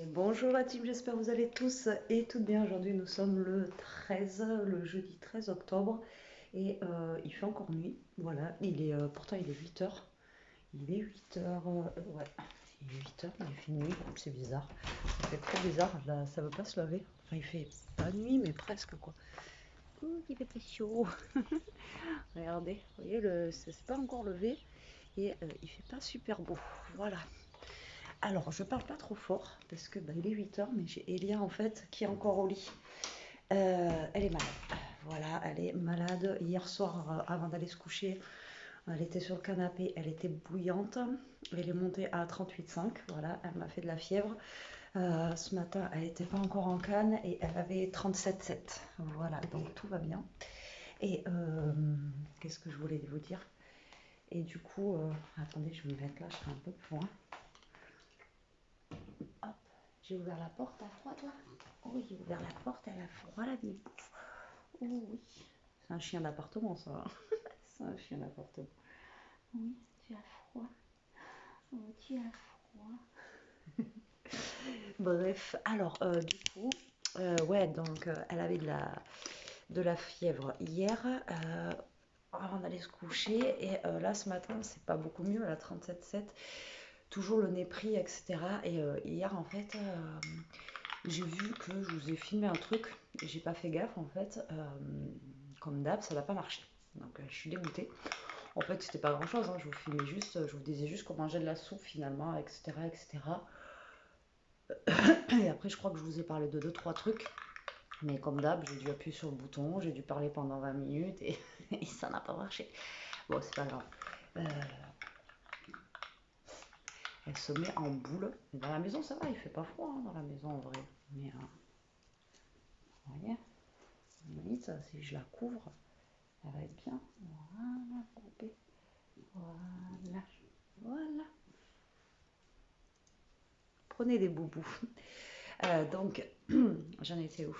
Bonjour la team, j'espère que vous allez tous et toutes bien. Aujourd'hui nous sommes le 13, le jeudi 13 octobre et il fait encore nuit. Voilà, pourtant il est 8 heures. Il est 8 heures, ouais, il est 8 heures, mais il fait nuit, c'est bizarre. Ça fait trop bizarre, là, ça veut pas se lever. Enfin il fait pas nuit mais presque quoi. Ouh, il fait très chaud. Regardez, vous voyez, c'est pas encore levé et il fait pas super beau. Voilà. Alors, je parle pas trop fort parce que il est 8 heures, mais j'ai Elia en fait qui est encore au lit. Elle est malade. Voilà, elle est malade. Hier soir, avant d'aller se coucher, elle était sur le canapé, elle était bouillante. Elle est montée à 38,5. Voilà, elle m'a fait de la fièvre. Ce matin, elle n'était pas encore en canne et elle avait 37,7. Voilà, donc tout va bien. Et qu'est-ce que je voulais vous dire? Et du coup, attendez, je vais me mettre là, je serai un peu plus loin. Hop, j'ai ouvert la porte, à froid toi? Oui, j'ai ouvert la porte, elle a froid la vie. Oh oui. C'est un chien d'appartement ça. C'est un chien d'appartement. Oui, tu as froid. Oh, tu as froid. Bref, alors du coup, ouais, donc elle avait de la fièvre hier avant d'aller se coucher. Et là ce matin, c'est pas beaucoup mieux, elle a 37,7. Toujours le nez pris, etc. Et hier en fait, j'ai vu que je vous ai filmé un truc, et j'ai pas fait gaffe en fait. Comme d'hab, ça n'a pas marché. Donc je suis dégoûtée. En fait, c'était pas grand chose, hein. Je vous filmais juste, je vous disais juste qu'on mangeait de la soupe finalement, etc. etc. Et après, je crois que je vous ai parlé de deux trois trucs. Mais comme d'hab, j'ai dû appuyer sur le bouton, j'ai dû parler pendant 20 minutes et, et ça n'a pas marché. Bon, c'est pas grave. Euh, Elle se met en boule. Mais dans la maison, ça va, il fait pas froid hein, dans la maison en vrai. Mais vous voyez, limite, si je la couvre, elle va être bien. Voilà, poupée. Voilà. Voilà. Prenez des boubous. Donc, j'en étais où?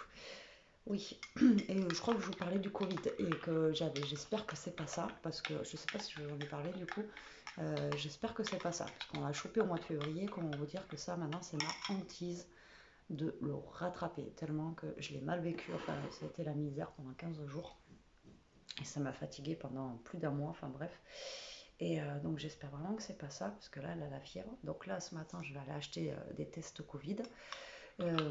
Oui, et je crois que je vous parlais du Covid et que j'espère que c'est pas ça, parce que je sais pas si je vous en ai parlé du coup. J'espère que c'est pas ça, parce qu'on l'a chopé au mois de février. Comment vous dire que ça maintenant c'est ma hantise de le rattraper, tellement que je l'ai mal vécu. Enfin, ça a été la misère pendant 15 jours et ça m'a fatiguée pendant plus d'un mois. Enfin bref. Et donc j'espère vraiment que c'est pas ça, parce que là elle a la fièvre. Donc là ce matin je vais aller acheter des tests Covid. Euh,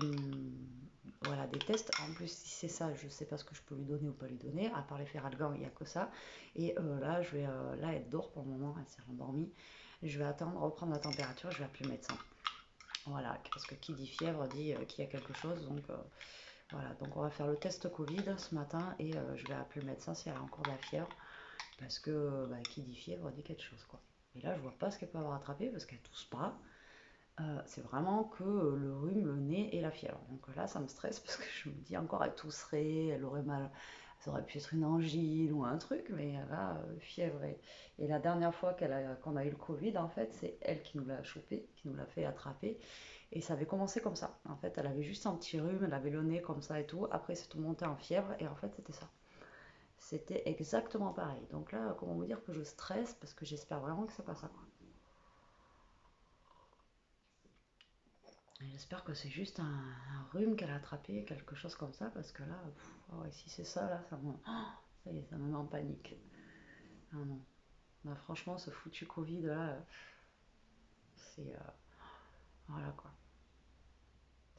voilà, des tests. En plus, si c'est ça, je sais pas ce que je peux lui donner ou pas lui donner. À part les Feralgan, il n'y a que ça. Et là, là, elle dort pour le moment, elle s'est endormie. Je vais attendre, reprendre la température, je vais appeler le médecin. Voilà, parce que qui dit fièvre dit qu'il y a quelque chose. Donc voilà, donc on va faire le test Covid ce matin et je vais appeler le médecin si elle a encore de la fièvre. Parce que qui dit fièvre dit quelque chose, quoi. Et là, je vois pas ce qu'elle peut avoir attrapé parce qu'elle tousse pas. C'est vraiment que le rhume, le nez et la fièvre. Donc là, ça me stresse parce que je me dis encore, elle tousserait, elle aurait mal, ça aurait pu être une angine ou un truc, mais là, fièvre. Et la dernière fois qu'on a eu le Covid, en fait, c'est elle qui nous l'a chopé, qui nous l'a fait attraper. Et ça avait commencé comme ça. En fait, elle avait juste un petit rhume, elle avait le nez comme ça et tout. Après, c'est tout monté en fièvre et en fait, c'était ça. C'était exactement pareil. Donc là, comment vous dire que je stresse parce que j'espère vraiment que c'est pas ça, quoi. J'espère que c'est juste un rhume qu'elle a attrapé, quelque chose comme ça, parce que là, ah ouais, si c'est ça, là, ça me met en panique. Ah non. Là, franchement, ce foutu Covid, là, c'est... voilà, quoi.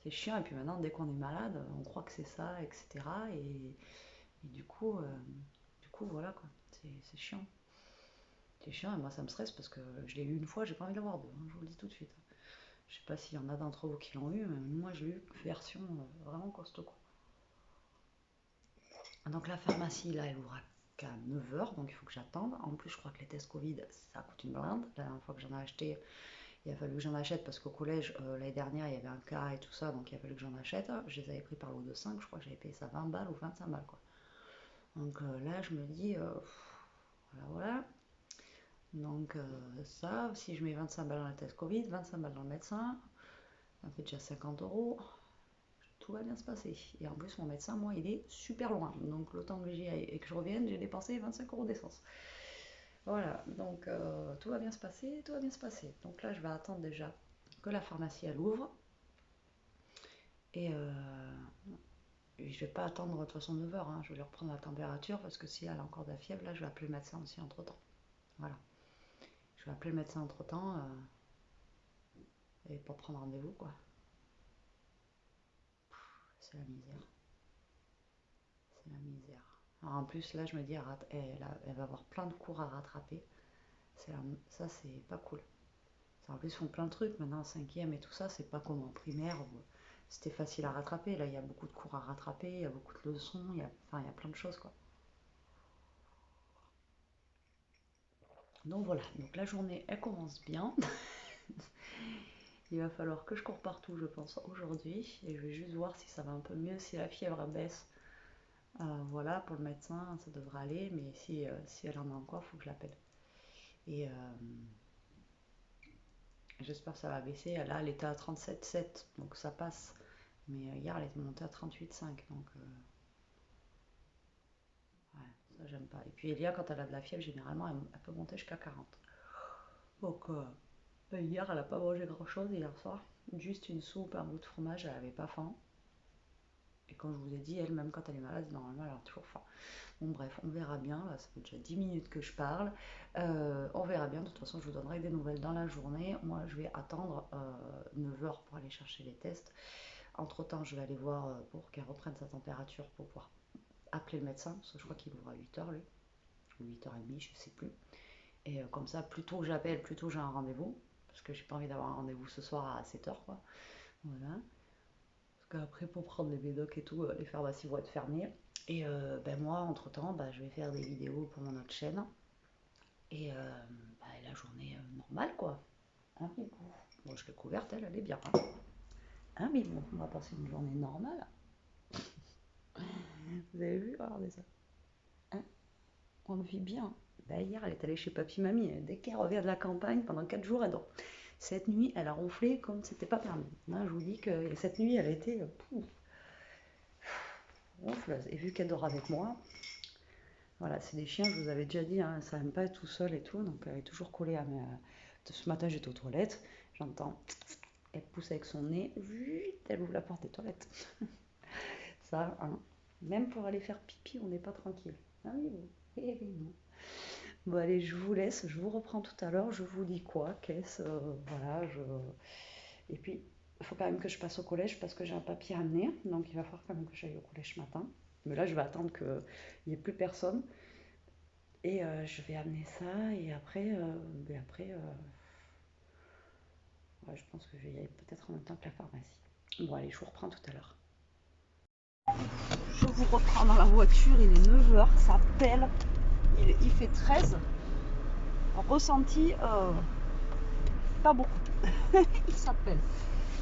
C'est chiant, et puis maintenant, dès qu'on est malade, on croit que c'est ça, etc. Et du coup, voilà, quoi. C'est chiant. C'est chiant, et moi, ça me stresse, parce que je l'ai eu une fois, j'ai pas envie de l'avoir deux, hein, je vous le dis tout de suite. Je sais pas s'il y en a d'entre vous qui l'ont eu, mais moi, j'ai eu une version vraiment costaud, quoi. Donc la pharmacie, là, elle ouvre qu'à 9 h, donc il faut que j'attende. En plus, je crois que les tests Covid, ça coûte une blinde. La dernière fois que j'en ai acheté, il a fallu que j'en achète parce qu'au collège, l'année dernière, il y avait un cas et tout ça, donc il a fallu que j'en achète. Je les avais pris par lot de 5, je crois que j'avais payé ça 20 balles ou 25 balles, quoi. Donc là, je me dis, voilà, voilà. Donc ça, si je mets 25 balles dans le test Covid, 25 balles dans le médecin, ça fait déjà 50 euros. Tout va bien se passer. Et en plus, mon médecin, moi, il est super loin. Donc, le temps que j'y aille et que je revienne, j'ai dépensé 25 euros d'essence. Voilà, donc tout va bien se passer, tout va bien se passer. Donc là, je vais attendre déjà que la pharmacie elle ouvre. Et je vais pas attendre de toute façon 9 heures, hein. Je vais lui reprendre la température parce que si elle a encore de la fièvre, là je vais appeler le médecin aussi entre temps. Voilà. Je vais appeler le médecin entre temps et pour prendre rendez-vous quoi. C'est la misère. C'est la misère. Alors en plus là je me dis elle va avoir plein de cours à rattraper. Ça c'est pas cool. En plus ils font plein de trucs maintenant en cinquième et tout ça, c'est pas comme en primaire où c'était facile à rattraper. Là il y a beaucoup de cours à rattraper, il y a beaucoup de leçons, il y a plein de choses quoi. Donc voilà, donc la journée elle commence bien. Il va falloir que je cours partout, je pense, aujourd'hui. Et je vais juste voir si ça va un peu mieux, si la fièvre baisse. Voilà, pour le médecin, ça devrait aller. Mais si elle en a encore, il faut que je l'appelle. Et j'espère que ça va baisser. Là, elle était à 37,7, donc ça passe. Mais hier, elle était montée à 38,5. Donc, ouais, ça, j'aime pas. Et puis, Elia, quand elle a de la fièvre, généralement, elle peut monter jusqu'à 40. Donc, hier, elle n'a pas mangé grand-chose hier soir. Juste une soupe, un bout de fromage, elle n'avait pas faim. Et comme je vous ai dit, elle, même quand elle est malade, normalement, elle a toujours faim. Bon, bref, on verra bien. Là, ça fait déjà 10 minutes que je parle. On verra bien. De toute façon, je vous donnerai des nouvelles dans la journée. Moi, je vais attendre 9 heures pour aller chercher les tests. Entre-temps, je vais aller voir pour qu'elle reprenne sa température pour pouvoir appeler le médecin. Parce que je crois qu'il ouvre à 8 heures, lui. Ou 8h30, je ne sais plus. Et comme ça, plus tôt j'appelle, plus tôt j'ai un rendez-vous. Parce que j'ai pas envie d'avoir un rendez-vous ce soir à 7 heures, quoi. Voilà. Parce qu'après, pour prendre les médocs et tout, les pharmacies vont être fermées. Et ben moi, entre-temps, je vais faire des vidéos pour mon autre chaîne. Et la journée normale, quoi. Hein, mais bon, je l'ai couverte, elle est bien. Hein, mais bon, on va passer une journée normale. Vous avez vu? Regardez ça. Hein, on le vit bien. Hier, elle est allée chez papy-mamie. Dès qu'elle revient de la campagne, pendant 4 jours, elle dort. Cette nuit, elle a ronflé comme c'était pas permis. Là, je vous dis que cette nuit, elle a été ronfleuse. Et vu qu'elle dort avec moi, voilà, c'est des chiens, je vous avais déjà dit, hein, ça n'aime pas être tout seul et tout, donc elle est toujours collée à mes. Ce matin, j'étais aux toilettes, j'entends, elle pousse avec son nez, elle ouvre la porte des toilettes. Ça, hein. Même pour aller faire pipi, on n'est pas tranquille. Ah oui, oui, oui, oui, non. Bon, allez, je vous laisse, je vous reprends tout à l'heure, je vous dis quoi, qu'est-ce, voilà, Et puis, il faut quand même que je passe au collège parce que j'ai un papier à amener, donc il va falloir quand même que j'aille au collège ce matin. Mais là, je vais attendre qu'il n'y ait plus personne. Et je vais amener ça et ouais, je pense que je vais y aller peut-être en même temps que la pharmacie. Bon allez, je vous reprends tout à l'heure. Je vous reprends dans la voiture, il est 9 heures, ça pèle, il fait 13. Ressenti, pas beaucoup, il s'appelle.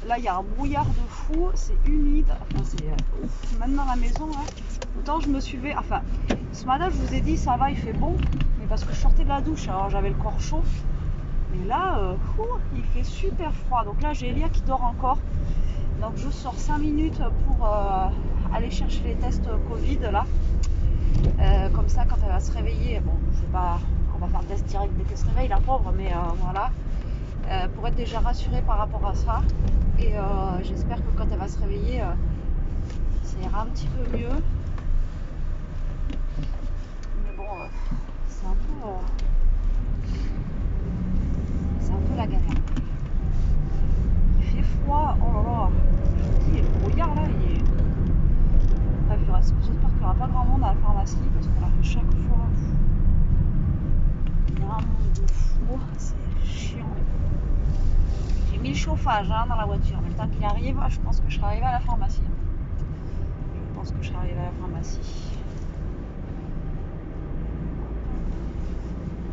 Là il y a un brouillard de fou, c'est humide, enfin c'est maintenant la maison, hein. Autant je me suis levée, enfin ce matin je vous ai dit ça va, il fait bon, mais parce que je sortais de la douche, alors j'avais le corps chaud. Mais là, il fait super froid. Donc là, j'ai Elia qui dort encore. Donc je sors 5 minutes pour aller chercher les tests Covid là. Comme ça, quand elle va se réveiller, bon, je vais pas, on va faire le test direct dès qu'elle se réveille, la pauvre, mais voilà. Pour être déjà rassurée par rapport à ça. Et j'espère que quand elle va se réveiller, ça ira un petit peu mieux. Mais bon, c'est un peu la galère. Il fait froid, oh là là, je vous dis, le brouillard là, il est. Bref, j'espère qu'il n'y aura pas grand monde à la pharmacie parce que là, chaque fois, il y a un monde de fou, c'est chiant. J'ai mis le chauffage dans la voiture, mais le temps qu'il arrive, je pense que je serai arrivée à la pharmacie.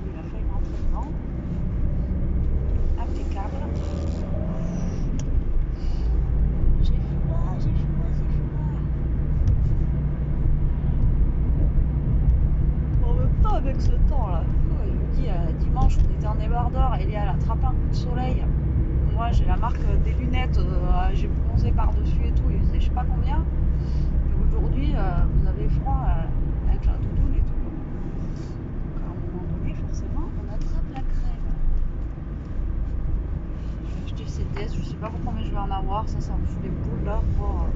Il a fallu rentrer dedans. Impeccable. J'ai froid. En même temps, avec ce temps là, je vous dis, dimanche on était en débardeur, elle a attrapé un coup de soleil. Moi j'ai la marque des lunettes, j'ai bronzé par dessus et tout, il faisait je sais pas combien. Et aujourd'hui vous avez froid, en avoir, ça me fout les boules là. Oh,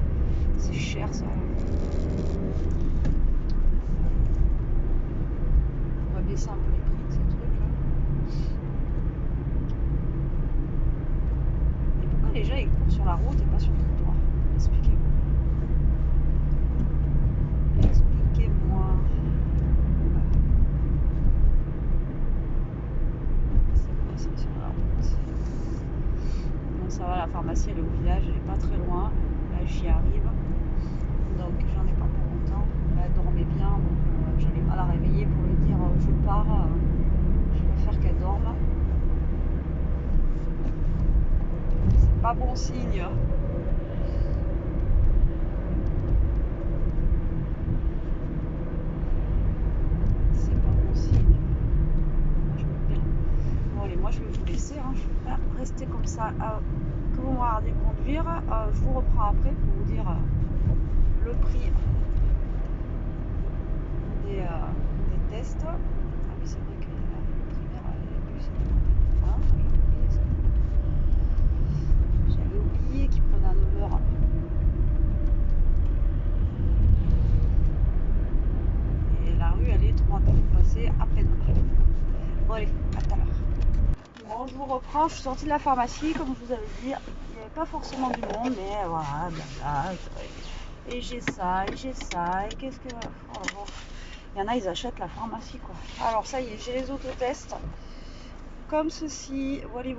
c'est cher ça. On va baisser un peu les prix de ces trucs là. Et pourquoi les gens ils courent sur la route et pas sur le trottoir? Expliquez-moi. Expliquez-moi. C'est quoi ça sur la route? Bon, ça va, la pharmacie elle est au village, elle est pas très loin. Là j'y arrive. Donc j'en ai pas pour longtemps. Là, elle dormait bien, donc j'allais pas la réveiller pour lui dire je pars. Je préfère qu'elle dorme. C'est pas bon signe. C'est pas bon signe. Moi je me perds. Bon allez, moi je vais vous laisser. Hein. Je vais pas rester comme ça. Que vous me regardez conduire. Je vous reprends après pour vous dire le prix des tests. Ah oui, c'est vrai que la première les bus. Ah, j'avais oublié qu'ils prenaient à 9h. Et la rue, elle est 3 minutes passées à peine. Bon, allez, à tout à l'heure. Bon, je vous reprends. Je suis sortie de la pharmacie, comme je vous avais dit. Il n'y avait pas forcément du monde, mais voilà, blabla. Et j'ai ça, et qu'est-ce que. Oh, il y en a, ils achètent la pharmacie, quoi. Alors, ça y est, j'ai les autotests. Comme ceci, voilà.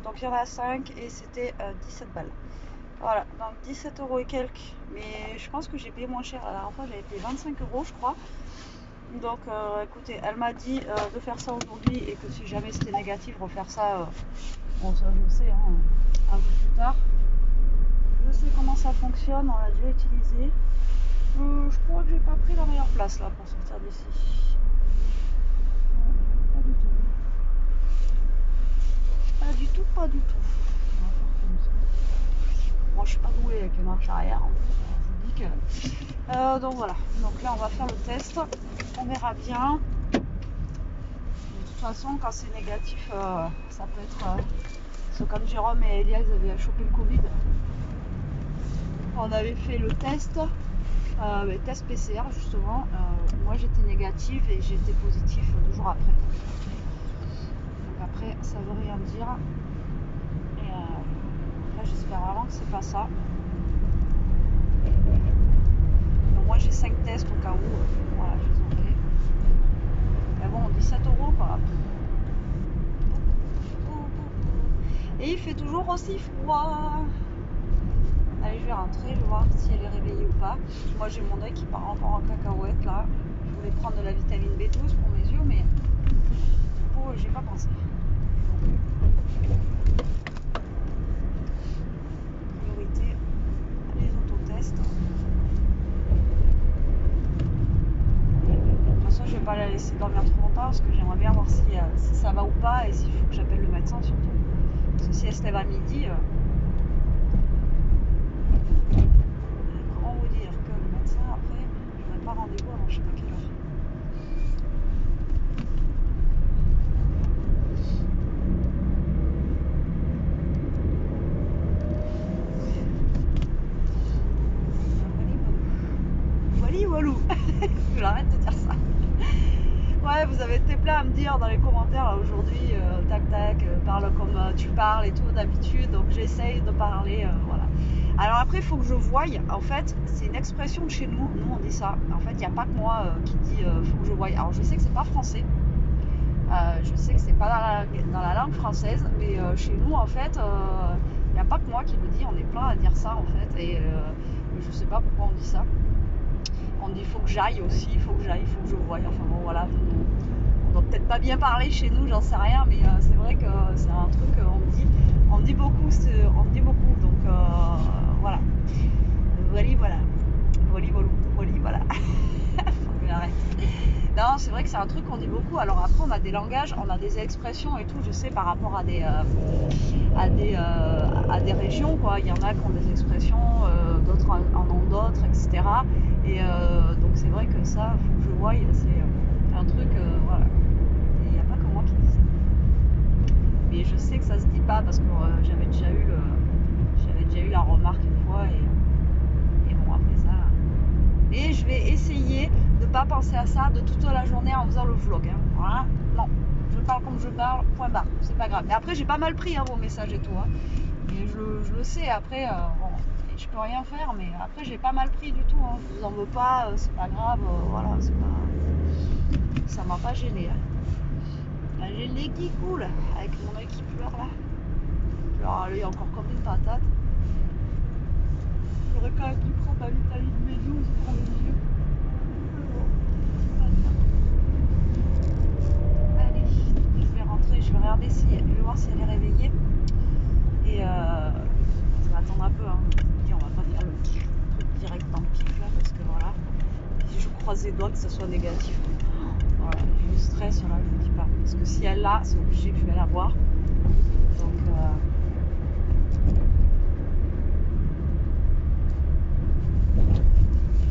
Donc, il y en a 5 et c'était 17 balles. Voilà, donc 17 € et quelques. Mais je pense que j'ai payé moins cher. La dernière fois, j'avais payé 25 € je crois. Donc écoutez, elle m'a dit de faire ça aujourd'hui et que si jamais c'était négatif, refaire ça, bon ça je sais, hein, un peu plus tard. Je sais comment ça fonctionne, on l'a déjà utilisé. Je crois que j'ai pas pris la meilleure place là pour sortir d'ici. Pas du tout. Pas du tout, pas du tout. On va faire comme ça. Moi je suis pas douée avec les marches arrière, en plus, je vous dis que. Donc voilà, donc là on va faire le test, on verra bien. De toute façon quand c'est négatif, ça peut être... parce que comme Jérôme et Elia ils avaient chopé le Covid, on avait fait le test, test PCR justement, moi j'étais négative et j'étais positif 2 jours après. Donc après ça veut rien dire. Et là j'espère vraiment que c'est pas ça. Moi j'ai 5 tests au cas où, voilà, je les ai fait. Mais bon, 17 € quoi. Et il fait toujours aussi froid. Allez, je vais rentrer, je vais voir si elle est réveillée ou pas. Moi j'ai mon œil qui part encore en cacahuète là. Je voulais prendre de la vitamine B12 pour mes yeux, mais j'ai pas pensé. Priorité, les autotests. De toute façon, je vais pas la laisser dormir trop longtemps parce que j'aimerais bien voir si ça va ou pas et s'il faut que j'appelle le médecin surtout. Parce que si elle se lève à midi, comment vous dire que le médecin après, je n'aurai pas rendez-vous avant je sais pas quelle heure. Walou. Je l'arrête de dire ça. Ouais, vous avez été plein à me dire dans les commentaires aujourd'hui, tac tac, parle comme tu parles et tout d'habitude, donc j'essaye de parler, voilà. Alors après, il faut que je voie, en fait, c'est une expression de chez nous, on dit ça. En fait, il n'y a pas que moi qui dit faut que je voie. Alors je sais que c'est pas français, je sais que c'est pas dans la langue française, mais chez nous, en fait, il n'y a pas que moi qui le dit, on est plein à dire ça, en fait, et je sais pas pourquoi on dit ça. On dit faut que j'aille aussi, il faut que j'aille, il faut que je voie. Enfin bon voilà, on doit peut-être pas bien parler chez nous, j'en sais rien, mais c'est vrai que c'est un truc qu'on me dit beaucoup, donc voilà. Voilà. Faut que j'arrête. Non, c'est vrai que c'est un truc qu'on dit beaucoup. Alors après, on a des langages, on a des expressions et tout, je sais, par rapport à des régions, quoi. Il y en a qui ont des expressions, d'autres en ont d'autres, etc. Et donc c'est vrai que ça, faut que je voie, c'est un truc, voilà. Et il n'y a pas que moi qui dis ça. Mais je sais que ça se dit pas parce que j'avais déjà eu pas penser à ça de toute la journée en faisant le vlog. Hein. Voilà. Non, je parle comme je parle, point barre, c'est pas grave. Mais après, j'ai pas mal pris hein, vos messages et tout. Hein. Et je le sais, après, bon, je peux rien faire, mais après, j'ai pas mal pris du tout. Hein. Je vous en veux pas, c'est pas grave, voilà, c'est pas... ça m'a pas gêné. Hein. J'ai le nez qui coule, avec mon œil qui pleure là. Il pleure à l'œil encore comme une patate. J'aurais quand même dû prendre ma vitamine B12 pour les yeux. Allez, je vais rentrer, je vais regarder si, je vais voir si elle est réveillée. Et je vais attendre un peu. Hein. Je on va pas faire le truc direct dans le pif là parce que voilà. Si je croise les doigts que ce soit négatif. Voilà, j'ai du stress là, je vous dis pas. Parce que si elle l'a, c'est obligé que je vais la voir. Donc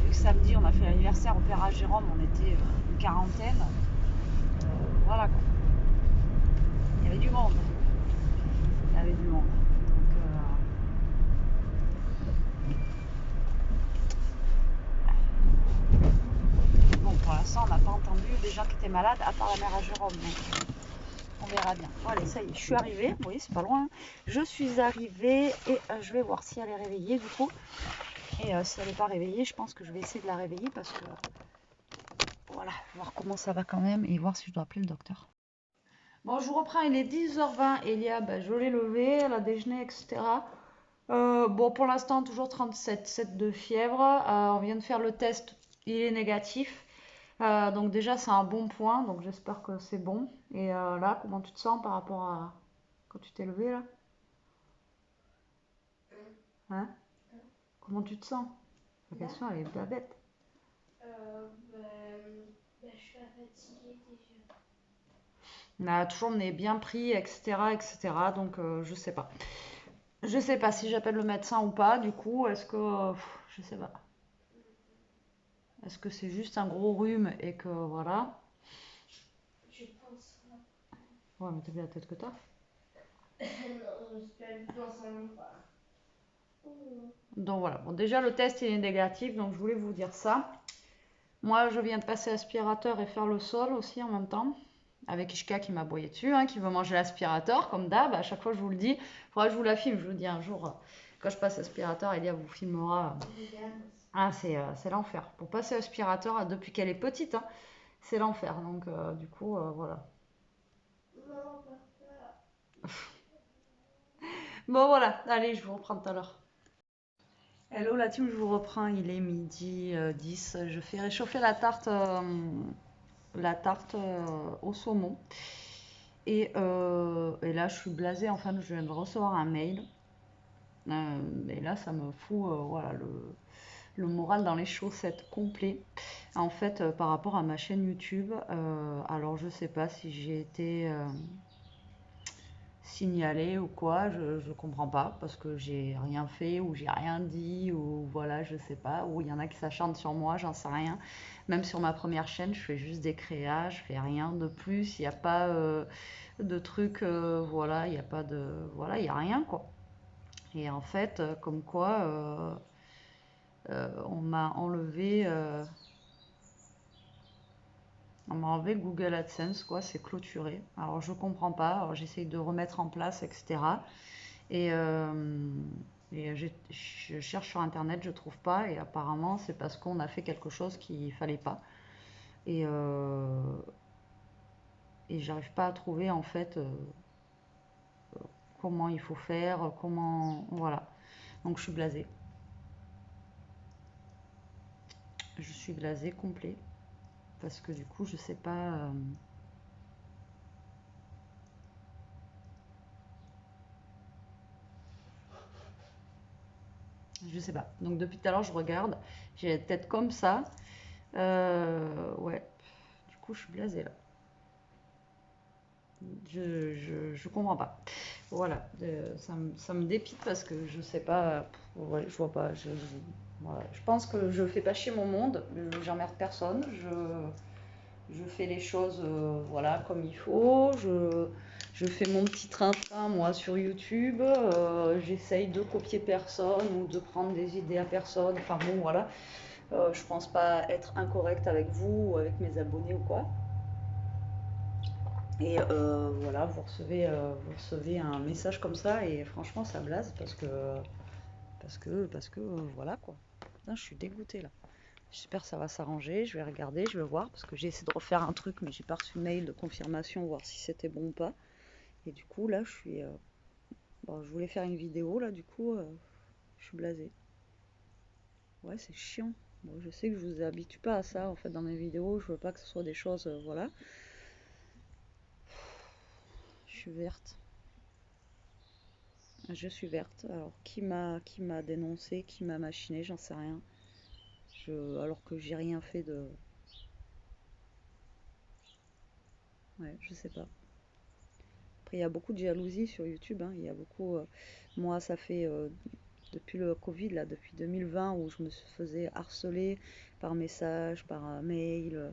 vu que samedi on a fait l'anniversaire au père à Jérôme, on était une quarantaine. Voilà quoi. Il y avait du monde. Il y avait du monde. Donc, bon, pour l'instant, on n'a pas entendu des gens qui étaient malades, à part la mère à Jérôme. Donc, on verra bien. Bon, allez, ça y est, je suis arrivée. Vous voyez, c'est pas loin. Je suis arrivée et je vais voir si elle est réveillée du coup. Et si elle n'est pas réveillée, je pense que je vais essayer de la réveiller parce que voilà, voir comment ça va quand même et voir si je dois appeler le docteur. Bon, je vous reprends, il est 10h20. Elia, je l'ai levée, elle a déjeuné, etc. Bon, pour l'instant, toujours 37,7 de fièvre. On vient de faire le test, il est négatif. Donc déjà, c'est un bon point, donc j'espère que c'est bon. Et là, comment tu te sens par rapport à quand tu t'es levé là? Hein? Comment tu te sens? La question, elle est pas bête. Je suis pas fatiguée déjà. On a toujours le nez bien pris, etc., etc. Donc je sais pas. Je sais pas si j'appelle le médecin ou pas. Du coup, est-ce que je sais pas. Est-ce que c'est juste un gros rhume et que voilà. Je pense pas. Ouais, mais t'as vu la tête que t'as? Non, je suis pas du tout en sang pas. Donc voilà. Bon, déjà le test il est négatif, donc je voulais vous dire ça. Moi, je viens de passer aspirateur et faire le sol aussi en même temps. Avec Ishka qui m'a aboyé dessus, hein, qui veut manger l'aspirateur, comme d'hab. À chaque fois, je vous le dis. Il faudra que je vous la filme. Je vous dis un jour, quand je passe aspirateur, Elia vous filmera. Ah, c'est l'enfer. Pour passer aspirateur, depuis qu'elle est petite, hein, c'est l'enfer. Donc, du coup, voilà. Non, papa. Bon, voilà. Allez, je vous reprends tout à l'heure. Hello la team, je vous reprends. Il est midi 10. Je fais réchauffer la tarte au saumon. Et là, je suis blasée. Enfin, je viens de recevoir un mail. Et là, ça me fout voilà, le moral dans les chaussettes complet. En fait, par rapport à ma chaîne YouTube, alors je sais pas si j'ai été signalée ou quoi, je comprends pas parce que j'ai rien fait ou j'ai rien dit ou voilà, je sais pas, ou il y en a qui s'acharnent sur moi, j'en sais rien. Même sur ma première chaîne, je fais juste des créas, je fais rien de plus, il n'y a pas de trucs, voilà, il n'y a pas de, voilà, il n'y a rien quoi. Et en fait, comme quoi, on m'a enlevé, Google AdSense, quoi, c'est clôturé. Alors je comprends pas, alors j'essaye de remettre en place, etc. Et, je cherche sur internet, je trouve pas, et apparemment c'est parce qu'on a fait quelque chose qu'il fallait pas. Et j'arrive pas à trouver en fait comment il faut faire, comment. Voilà. Donc je suis blasée. Je suis blasée complet. Parce que du coup, je sais pas. Je sais pas. Donc depuis tout à l'heure, je regarde. J'ai la tête comme ça. Ouais. Du coup, je suis blasée là. Je comprends pas. Voilà. Ça me dépite parce que je sais pas. Ouais, je vois pas. Voilà. Je pense que je fais pas chier mon monde. J'emmerde personne. Je fais les choses voilà, comme il faut. Je fais mon petit train-train, moi, sur YouTube. J'essaye de copier personne ou de prendre des idées à personne. Enfin bon, voilà. Je pense pas être incorrecte avec vous ou avec mes abonnés ou quoi. Et voilà, vous recevez un message comme ça et franchement ça blase parce que voilà quoi. Putain, je suis dégoûtée là. J'espère que ça va s'arranger, je vais regarder, je vais voir parce que j'ai essayé de refaire un truc mais j'ai pas reçu de mail de confirmation voir si c'était bon ou pas. Et du coup là je suis bon, je voulais faire une vidéo là du coup je suis blasée. Ouais, c'est chiant. Bon, je sais que je vous habitue pas à ça en fait dans mes vidéos, je veux pas que ce soit des choses voilà. Je suis verte. Je suis verte. Alors, qui m'a dénoncé, qui m'a machiné, j'en sais rien. Alors que j'ai rien fait de. Ouais, je sais pas. Après, il y a beaucoup de jalousie sur YouTube, hein. Il y a beaucoup. Moi, ça fait depuis le Covid, là, depuis 2020, où je me faisais harceler par message, par mail,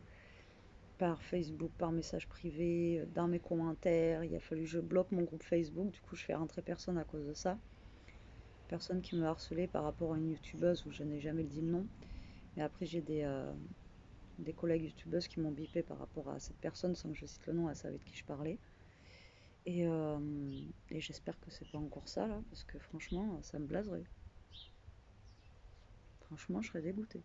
par Facebook, par message privé, dans mes commentaires. Il a fallu que je bloque mon groupe Facebook. Du coup, je fais rentrer personne à cause de ça. Personne qui me harcelait par rapport à une youtubeuse où je n'ai jamais dit le nom. Mais après, j'ai des collègues youtubeuses qui m'ont bipé par rapport à cette personne sans que je cite le nom, elle savait de qui je parlais. Et, euh, et j'espère que c'est pas encore ça là, parce que franchement, ça me blaserait. Franchement, je serais dégoûtée.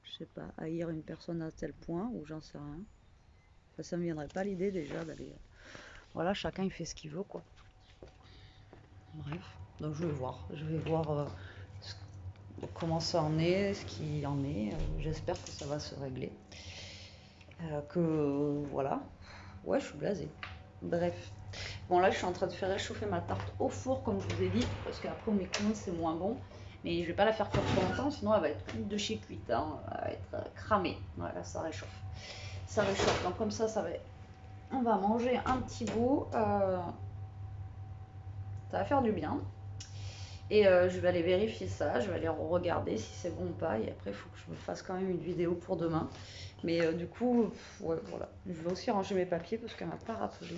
Je sais pas, haïr une personne à tel point, ou j'en sais rien. Enfin, ça me viendrait pas l'idée déjà d'aller. Voilà, chacun il fait ce qu'il veut quoi. Bref, donc je vais voir comment ça en est, ce qui en est. J'espère que ça va se régler. Voilà. Ouais, je suis blasée. Bref. Bon, là, je suis en train de faire réchauffer ma tarte au four, comme je vous ai dit, parce qu'après, au micro-ondes, c'est moins bon. Mais je vais pas la faire cuire trop longtemps, sinon elle va être de chez cuite. Hein. Elle va être cramée. Voilà, ça réchauffe. Ça réchauffe. Donc, comme ça va. On va manger un petit bout. Ça va faire du bien. Et je vais aller vérifier ça, je vais aller regarder si c'est bon ou pas. Et après, il faut que je me fasse quand même une vidéo pour demain. Mais du coup, ouais, voilà. Je vais aussi ranger mes papiers parce qu'elle m'a pas rappelé.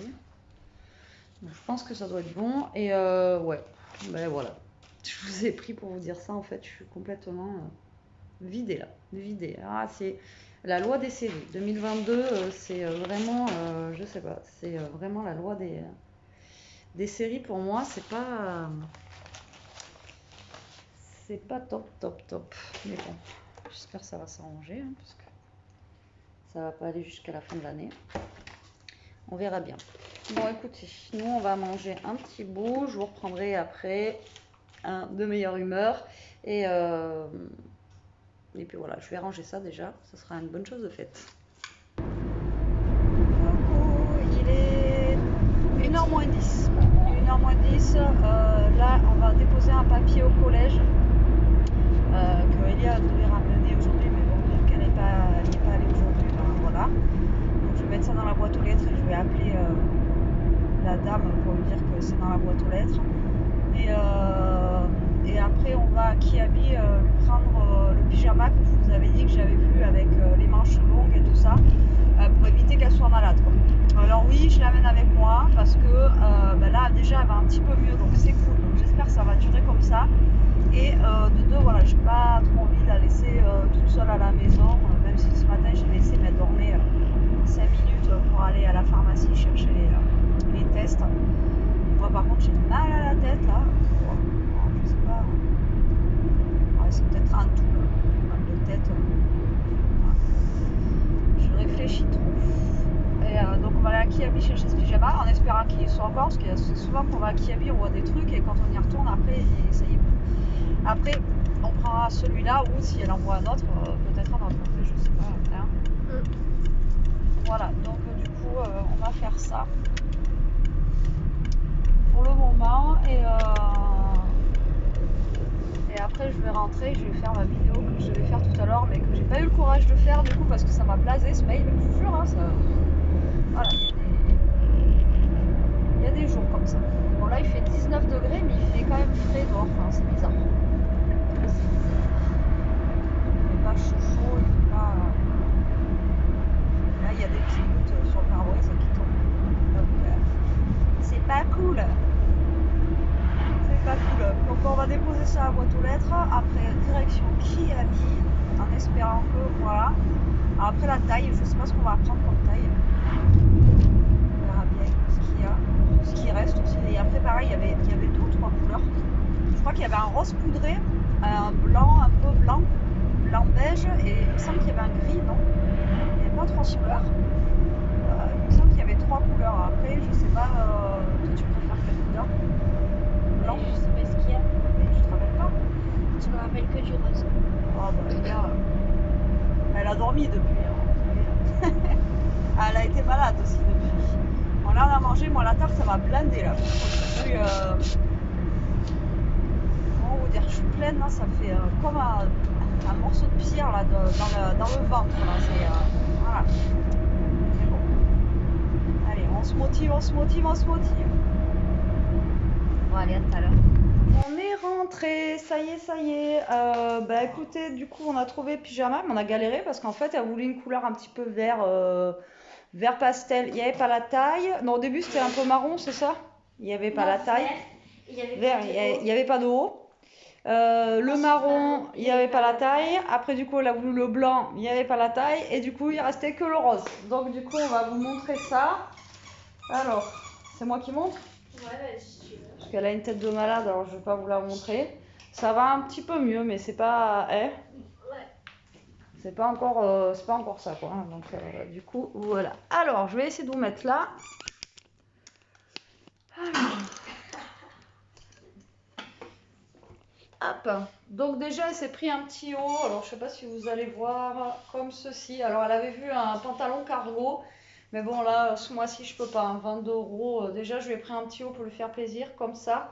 Donc, je pense que ça doit être bon. Et ouais, ben voilà. Je vous ai pris pour vous dire ça. En fait, je suis complètement vidée là. Vidée. Ah, c'est la loi des séries. 2022, c'est vraiment, je sais pas, c'est vraiment la loi des séries pour moi. C'est pas top. Mais bon, j'espère que ça va s'arranger, hein, parce que ça va pas aller jusqu'à la fin de l'année. On verra bien. Bon, écoutez, nous, on va manger un petit bout. Je vous reprendrai après de meilleure humeur. Et puis voilà, je vais ranger ça déjà. Ça sera une bonne chose de faite. Il est 1h moins 10. 1h moins 10. Là, on va déposer un papier au collège que Elia devait ramener aujourd'hui, mais bon, vu qu'elle n'est pas allée aujourd'hui, ben voilà. Donc je vais mettre ça dans la boîte aux lettres et je vais appeler la dame pour lui dire que c'est dans la boîte aux lettres. Et après, on va à Kiabi lui prendre le pyjama que je vous avais dit que j'avais vu avec les manches longues et tout ça, pour éviter qu'elle soit malade, quoi. Alors oui, je l'amène avec moi parce que ben là déjà elle va un petit peu mieux, donc c'est cool. Donc j'espère que ça va durer comme ça. Et de deux, voilà, j'ai pas trop envie de la laisser toute seule à la maison, même si ce matin j'ai laissé, mais elle dormait 5 minutes pour aller à la pharmacie chercher les tests. Moi par contre j'ai mal à la tête là. Je sais pas. Ouais, c'est peut-être un tout là. Mal de tête. Je réfléchis trop. Et donc on va aller à Kiabi chercher ce pyjama en espérant qu'il soit encore, parce que c'est souvent qu'on va à Kiabi, on voit des trucs et quand on y retourne après ça y est plus. Après on prendra celui-là ou si elle envoie un autre, peut-être un autre. Après je sais pas. Hein. Voilà, donc du coup on va faire ça pour le moment et après je vais rentrer, je vais faire ma vidéo que je devais faire tout à l'heure mais que j'ai pas eu le courage de faire du coup parce que ça m'a blasé ce mail, je vous jure, hein, ça... Voilà, il y a des jours comme ça. Bon là il fait 19 degrés mais il est quand même frais dehors, enfin, c'est bizarre. Il fait pas chaud, il fait pas... Là il y a des petites gouttes sur le pare-brise qui tombent. Donc c'est pas cool. C'est pas cool. Donc on va a déposé ça à la boîte aux lettres. Après, direction Kiali, en espérant que, voilà. Alors après, la taille, je sais pas ce qu'on va prendre comme taille. On verra bien ce qu'il y a, ce qui reste aussi. Et après, pareil, il y avait 2 ou 3 couleurs. Je crois qu'il y avait un rose poudré, un blanc, un peu blanc beige, et il me semble qu'il y avait un gris, non? Il n'y avait pas 3 couleurs. Il me semble qu'il y avait 3 couleurs. Après, je sais pas, toi tu préfères quelle couleur? Blanc? Je sais pas ce qu'il y a. Mais tu te rappelles pas? Je me rappelle que du rose. Oh bah regarde, elle a dormi depuis. Hein. Elle a été malade aussi depuis. Bon là on a mangé, moi la tarte ça m'a blindé là. Je suis, comment vous dire, je suis pleine là, ça fait comme un morceau de pierre là dans le ventre là. C'est voilà. C'est bon. Allez, on se motive. Bon allez, à tout à l'heure. On est rentré, ça y est. Bah écoutez, du coup, on a trouvé pyjama, mais on a galéré parce qu'en fait, elle voulait une couleur un petit peu vert pastel. Il n'y avait pas la taille. Non, au début, c'était un peu marron, c'est ça? Il n'y avait pas la taille. Vert, il n'y avait pas de haut. Le marron, il n'y avait pas la taille. Après, du coup, elle a voulu le blanc, il n'y avait pas la taille. Et du coup, il restait que le rose. Donc, du coup, on va vous montrer ça. Alors, c'est moi qui montre? Ouais, si tu veux. Parce qu'elle a une tête de malade, alors je vais pas vous la montrer. Ça va un petit peu mieux, mais c'est pas, Ouais. c'est pas encore ça quoi. Hein. Donc du coup voilà. Alors je vais essayer de vous mettre là. Hop. Donc déjà elle s'est pris un petit haut. Alors je sais pas si vous allez voir comme ceci. Alors elle avait vu un pantalon cargo. Mais bon là ce mois-ci je peux pas. Hein, 22 €. Déjà je lui ai pris un petit haut pour lui faire plaisir comme ça.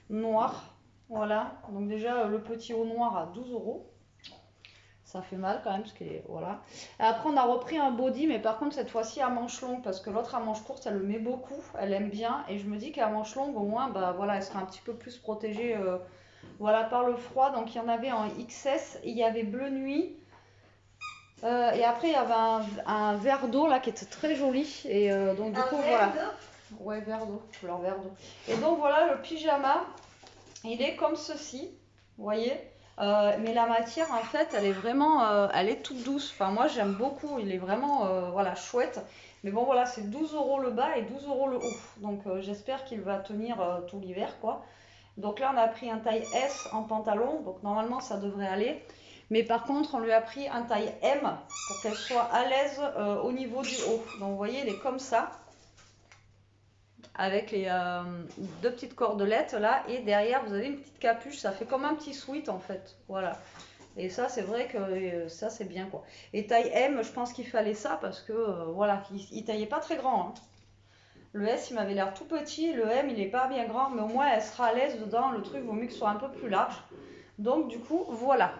Noir. Voilà, donc déjà le petit haut noir à 12 €. Ça fait mal quand même, parce que voilà. Et après on a repris un body, mais par contre cette fois-ci à manches longues, parce que l'autre à manches courtes, elle le met beaucoup, elle aime bien. Et je me dis qu'à manches longues, au moins, bah voilà, elle sera un petit peu plus protégée voilà, par le froid. Donc il y en avait en XS, et il y avait bleu nuit. Et après il y avait un vert d'eau là qui était très joli. Et donc du coup voilà. Ouais, vert d'eau, couleur vert d'eau. Et donc voilà le pyjama. Il est comme ceci, vous voyez, mais la matière en fait elle est vraiment, elle est toute douce, enfin moi j'aime beaucoup, il est vraiment voilà, chouette, mais bon voilà c'est 12 € le bas et 12 € le haut, donc j'espère qu'il va tenir tout l'hiver quoi. Donc là on a pris un taille S en pantalon, donc normalement ça devrait aller, mais par contre on lui a pris un taille M pour qu'elle soit à l'aise au niveau du haut, donc vous voyez il est comme ça. Avec les 2 petites cordelettes là, et derrière vous avez une petite capuche, ça fait comme un petit sweat en fait, voilà. Et ça c'est vrai que ça c'est bien quoi. Et taille M, je pense qu'il fallait ça parce que voilà, il taillait pas très grand. Hein. Le S il m'avait l'air tout petit, le M il est pas bien grand, mais au moins elle sera à l'aise dedans, le truc vaut mieux que ce soit un peu plus large. Donc du coup voilà.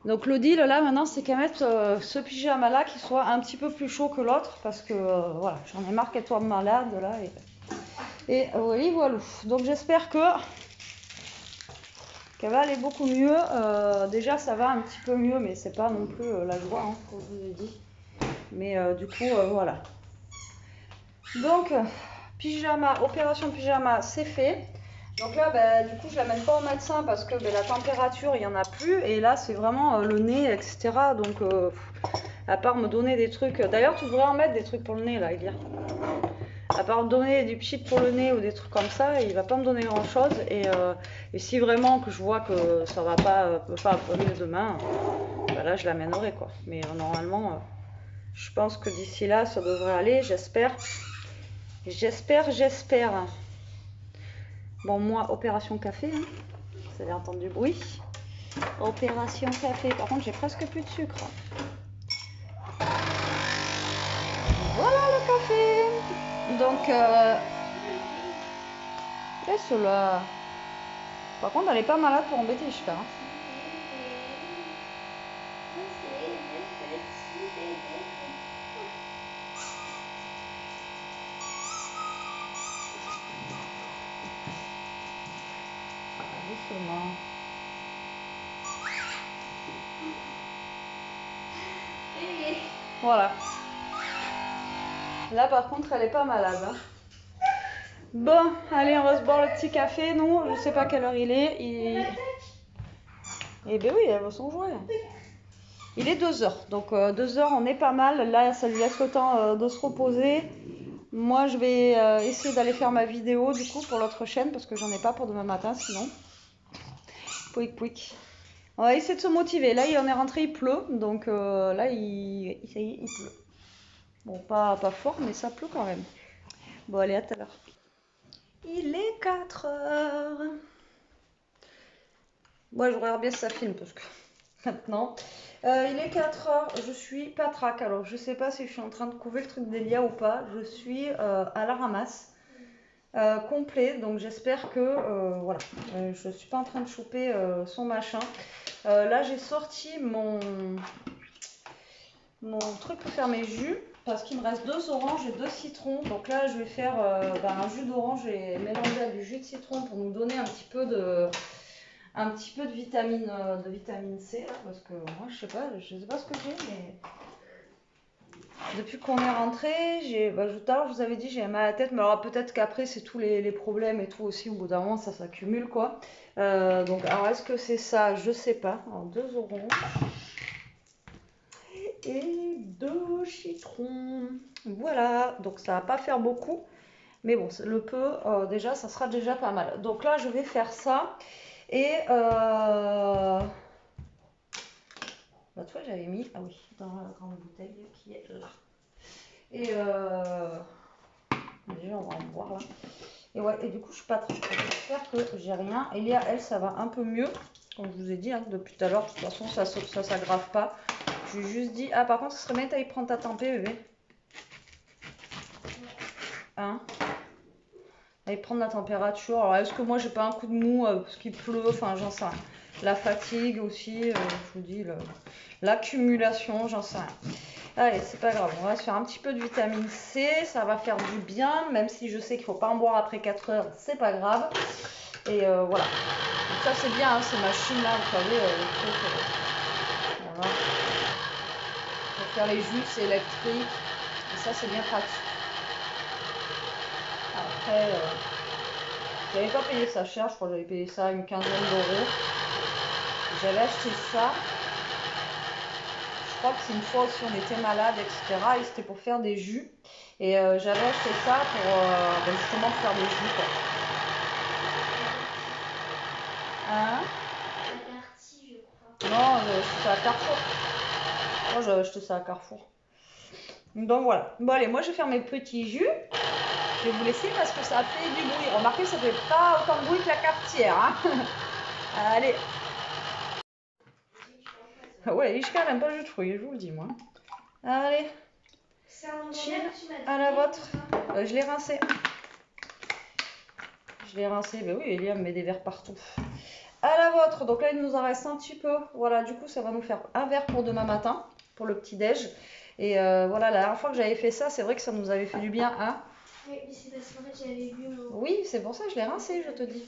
Donc le deal là maintenant c'est qu'à mettre ce pyjama là qui soit un petit peu plus chaud que l'autre, parce que voilà, j'en ai marre qu'elle soit malade là. Et oui, voilà. Donc j'espère qu'elle va aller beaucoup mieux. Déjà ça va un petit peu mieux, mais c'est pas non plus la joie, hein, comme je vous ai dit. Mais du coup, voilà. Donc, pyjama, opération pyjama, c'est fait. Donc là, bah, du coup, je l'amène pas au médecin parce que bah, la température, il n'y en a plus. Et là, c'est vraiment le nez, etc. Donc, à part me donner des trucs... D'ailleurs, tu devrais en mettre des trucs pour le nez, là, Elia. À part me donner du pchit pour le nez ou des trucs comme ça, il va pas me donner grand chose. Et si vraiment que je vois que ça va pas mieux demain, bah là je l'amènerai quoi. Mais normalement, je pense que d'ici là ça devrait aller, j'espère. J'espère. Bon, moi, opération café, hein. Vous avez entendu du bruit. Opération café. Par contre, j'ai presque plus de sucre. Voilà le café. Donc, laisse-la. Par contre, elle est pas malade pour embêter, j'espère. Hein. Doucement. Voilà. Là, par contre, elle est pas malade. Hein. Bon, allez, on va se boire le petit café, nous. Je sais pas quelle heure il est. Eh ben oui, elle va s'en jouer. Il est 2h, donc 2h, on est pas mal. Là, ça lui laisse le temps de se reposer. Moi, je vais essayer d'aller faire ma vidéo, du coup, pour l'autre chaîne, parce que j'en ai pas pour demain matin, sinon. Pouic, pouic. On va essayer de se motiver. Là, on est rentré, il pleut, donc là, ça y est, il pleut. Bon, pas fort, mais ça pleut quand même. Bon, allez, à tout à l'heure. Il est 4h. Moi, je regarde bien si ça filme, parce que maintenant, il est 4h, je suis patraque. Alors, je sais pas si je suis en train de couver le truc d'Elia ou pas. Je suis à la ramasse. Complet, donc j'espère que voilà, je suis pas en train de choper son machin. Là j'ai sorti mon truc pour faire mes jus parce qu'il me reste 2 oranges et 2 citrons, donc là je vais faire un jus d'orange et mélanger avec du jus de citron pour nous donner un petit peu de vitamine C là, parce que moi je sais pas ce que j'ai, mais depuis qu'on est rentré, tout à l'heure je vous avais dit j'ai mal à la tête, mais alors peut-être qu'après c'est tous les problèmes et tout aussi, au bout d'un moment ça s'accumule quoi. Donc alors est-ce que c'est ça? Je sais pas. Alors 2 oranges et 2 citrons. Voilà, donc ça va pas faire beaucoup, mais bon le peu déjà ça sera déjà pas mal. Donc là je vais faire ça et l'autre fois j'avais mis, ah oui, dans la grande bouteille qui est là. Et déjà on va en boire là. Et ouais, et du coup je suis pas trop. J'espère que j'ai rien. Elia, elle, ça va un peu mieux. Comme je vous ai dit hein, depuis tout à l'heure, de toute façon ça s'aggrave pas. Je lui ai juste dit, ah par contre ce serait bien d'aller prendre ta tempé bébé. Hein? Aller prendre la température. Alors est-ce que moi j'ai pas un coup de mou parce qu'il pleut, enfin j'en sais rien. La fatigue aussi, je vous dis, l'accumulation, j'en sais rien. Allez, c'est pas grave, on va se faire un petit peu de vitamine C, ça va faire du bien, même si je sais qu'il faut pas en boire après 4 heures, c'est pas grave. Et voilà. Donc ça c'est bien, hein, ces machines là, vous savez, les trucs, voilà. Pour faire les jus, c'est électrique, et ça c'est bien pratique. Après, j'avais pas payé ça cher, je crois que j'avais payé ça une quinzaine d'euros. J'avais acheté ça. Je crois que c'est une fois aussi on était malade, etc. Et c'était pour faire des jus. Et j'avais acheté ça pour justement faire des jus. Quoi. Hein? Partie, je crois. Non, c'était à Carrefour. Moi, j'ai acheté ça à Carrefour. Donc voilà. Bon, allez, moi, je vais faire mes petits jus. Je vais vous laisser parce que ça fait du bruit. Remarquez, ça fait pas autant de bruit que la cafetière. Hein. Allez. Ouais, je quand même pas le jus de fruits, je vous le dis, moi. Allez. Chill à la vôtre. Je l'ai rincé. Ben oui, Elia me met des verres partout. À la vôtre, donc là il nous en reste un petit peu. Voilà, du coup ça va nous faire un verre pour demain matin, pour le petit déj. Et voilà, la dernière fois que j'avais fait ça, c'est vrai que ça nous avait fait du bien, hein. Oui, mais c'est parce qu'en fait j'avais vu mon... Oui, c'est pour ça que je l'ai rincé, je te dis.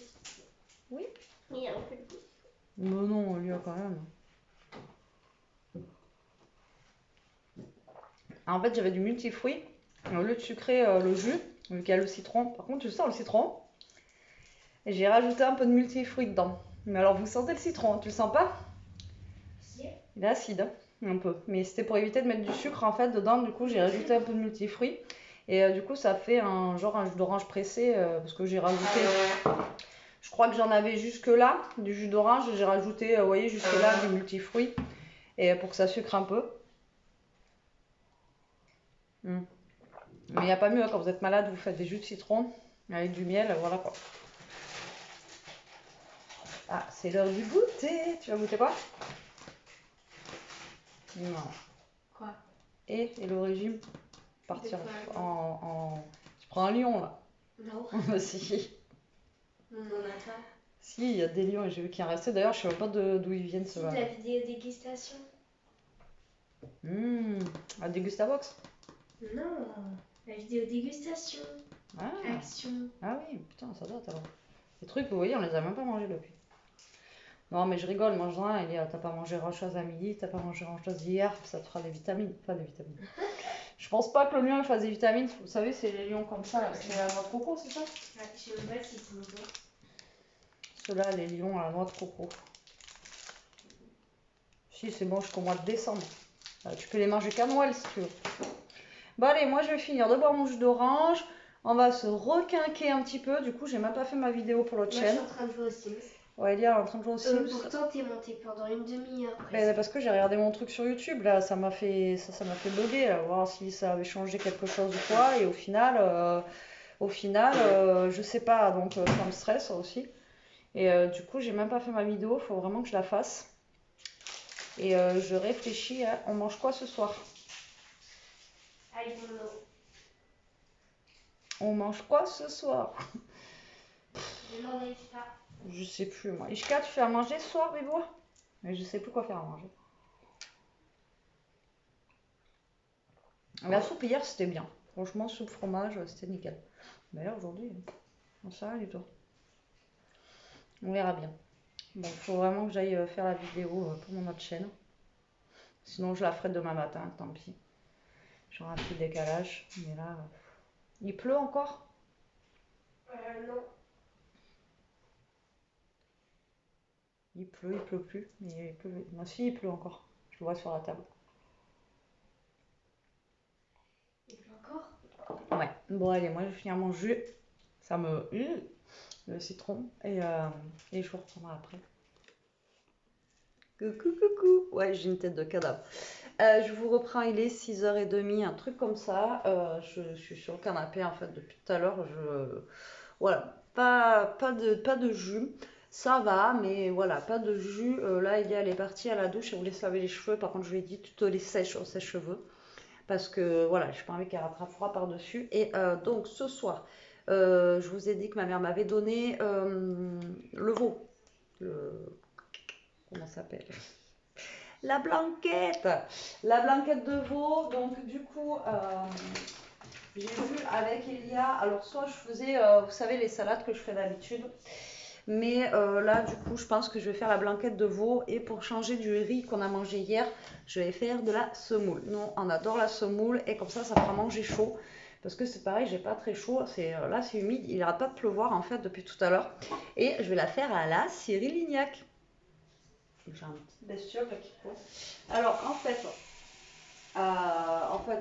Oui. Il y a un peu de goût. Mais non, lui quand même. En fait, j'avais du multifruit. Au lieu de sucrer le jus, vu qu'il y a le citron. Par contre, tu sens le citron. Et j'ai rajouté un peu de multifruit dedans. Mais alors, vous sentez le citron, tu le sens pas? Si. Il est acide, hein, un peu. Mais c'était pour éviter de mettre du sucre en fait dedans. Du coup, j'ai rajouté un peu de multifruit. Et du coup, ça fait un jus d'orange pressé. Parce que j'ai rajouté. Je crois que j'en avais jusque là, du jus d'orange. J'ai rajouté, vous voyez, jusque là, du multifruit. Et pour que ça sucre un peu. Mais il n'y a pas mieux, hein, quand vous êtes malade, vous faites des jus de citron avec du miel, voilà quoi. Ah, c'est l'heure du goûter. Tu vas goûter quoi? Non. Quoi? Et le régime? Partir Tu prends un lion là? Non. Si. On n'en a pas. Si, il y a des lions et j'ai vu qu'il en restait. D'ailleurs, je ne sais pas d'où ils viennent C'est ceux-là. de la vidéo dégustation. La Dégustabox? Non, la vidéo dégustation. Ah. Action. Ah oui, putain, ça date alors. Les trucs, vous voyez, on les a même pas mangés depuis. Non, mais je rigole, mange-en, t'as pas mangé grand-chose à midi, t'as pas mangé grand-chose hier, ça te fera des vitamines. Pas des vitamines. Je pense pas que le lion il fasse des vitamines. Vous savez, c'est les lions comme ça. C'est la noix de coco, c'est ça? Ouais, je sais même pas si c'est nouveau. Ceux-là, les lions à la noix de coco. Si, c'est bon jusqu'au mois de décembre. Tu peux les manger qu'à Noël si tu veux. Bon, allez, moi je vais finir de boire mon jus d'orange. On va se requinquer un petit peu. Du coup, j'ai même pas fait ma vidéo pour l'autre Moi, je chaîne. suis en train de jouer aux Sims. Ouais, Elia est en train de jouer aux Sims. Pourtant, t'es monté pendant une demi-heure Mais presque. parce que j'ai regardé mon truc sur YouTube, là, ça m'a fait bugger, là, voir si ça avait changé quelque chose ou quoi. Et au final, je sais pas, donc ça me stresse aussi. Et du coup, j'ai même pas fait ma vidéo, faut vraiment que je la fasse. Et je réfléchis à, on mange quoi ce soir? I don't know. On mange quoi ce soir? J'ai demandé Ishka. Je sais plus, moi. Ishka, tu fais à manger ce soir, Bibo? Mais je sais plus quoi faire à manger. La soupe hier, c'était bien. Franchement, soupe fromage, c'était nickel. Mais là, aujourd'hui, on sait rien du tout. On verra bien. Bon, il faut vraiment que j'aille faire la vidéo pour mon autre chaîne. Sinon, je la ferai demain matin, tant pis. J'aurai un petit décalage. Mais là, il pleut encore? Non. Il pleut plus. Mais il pleut. Moi aussi, il pleut encore. Je le vois sur la table. Il pleut encore? Ouais. Bon, allez, moi, je vais finir mon jus. Ça me... le citron. Et je vous reprendrai après. Coucou. Ouais, j'ai une tête de cadavre. Je vous reprends, il est 6h30, un truc comme ça. Je suis sur le canapé en fait depuis tout à l'heure. Voilà, pas de jus. Ça va, mais voilà, pas de jus. Là, elle est partie à la douche, elle voulait se laver les cheveux. Par contre, je lui ai dit, tu te les sèches au sèche-cheveux. Parce que voilà, je n'ai pas envie qu'elle rattrape froid par-dessus. Et donc, ce soir, je vous ai dit que ma mère m'avait donné le veau. Comment ça s'appelle? La blanquette de veau. Donc du coup, j'ai vu avec Elia, alors soit je faisais, vous savez, les salades que je fais d'habitude, mais là du coup je pense que je vais faire la blanquette de veau, et pour changer du riz qu'on a mangé hier, je vais faire de la semoule. Nous on adore la semoule, et comme ça fera manger chaud. Parce que c'est pareil, j'ai pas très chaud, là c'est humide, il n'arrête pas de pleuvoir en fait depuis tout à l'heure. Et je vais la faire à la Cyril Lignac. J'ai un petit bestiole qui court. Alors en fait,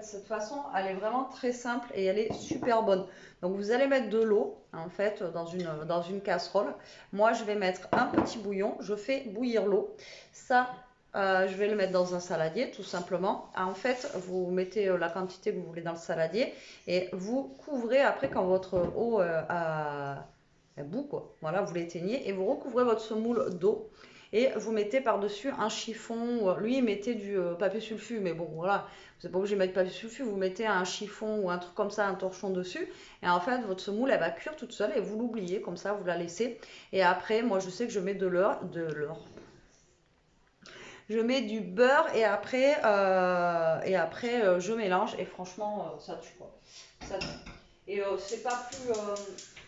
cette façon, elle est vraiment très simple et elle est super bonne. Donc vous allez mettre de l'eau en fait dans une casserole. Moi, je vais mettre un petit bouillon. Je fais bouillir l'eau. Ça, je vais le mettre dans un saladier tout simplement. En fait, vous mettez la quantité que vous voulez dans le saladier et vous couvrez après quand votre eau a bout quoi. Voilà, vous l'éteignez et vous recouvrez votre semoule d'eau. Et vous mettez par-dessus un chiffon, lui il mettait du papier sulfu, mais bon voilà, vous n'êtes pas obligé de mettre papier sulfu, vous mettez un chiffon ou un truc comme ça, un torchon dessus, et en fait votre semoule elle va cuire toute seule et vous l'oubliez, comme ça vous la laissez. Et après, moi je sais que je mets de l'or, je mets du beurre et après, je mélange, et franchement ça tue quoi, ça tue. Et c'est pas plus...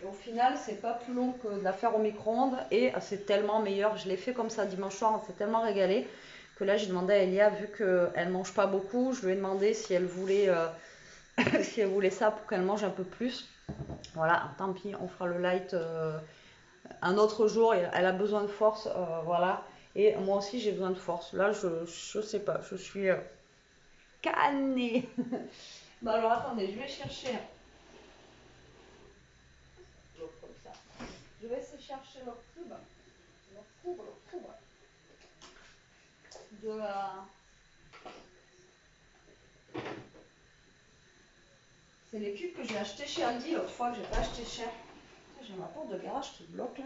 au final, c'est pas plus long que de la faire au micro-ondes, et c'est tellement meilleur. Je l'ai fait comme ça dimanche soir, on s'est tellement régalé que là j'ai demandé à Elia, vu qu'elle mange pas beaucoup, je lui ai demandé si elle voulait, si elle voulait ça pour qu'elle mange un peu plus. Voilà, tant pis, on fera le light un autre jour. Elle a besoin de force, voilà. Et moi aussi j'ai besoin de force. Là, je sais pas, je suis canée. Bon alors attendez, je vais chercher. Je vais essayer de chercher leur cube. C'est les cubes que j'ai achetés chez Aldi l'autre fois, que j'ai pas acheté cher. J'ai ma porte de garage qui bloque là.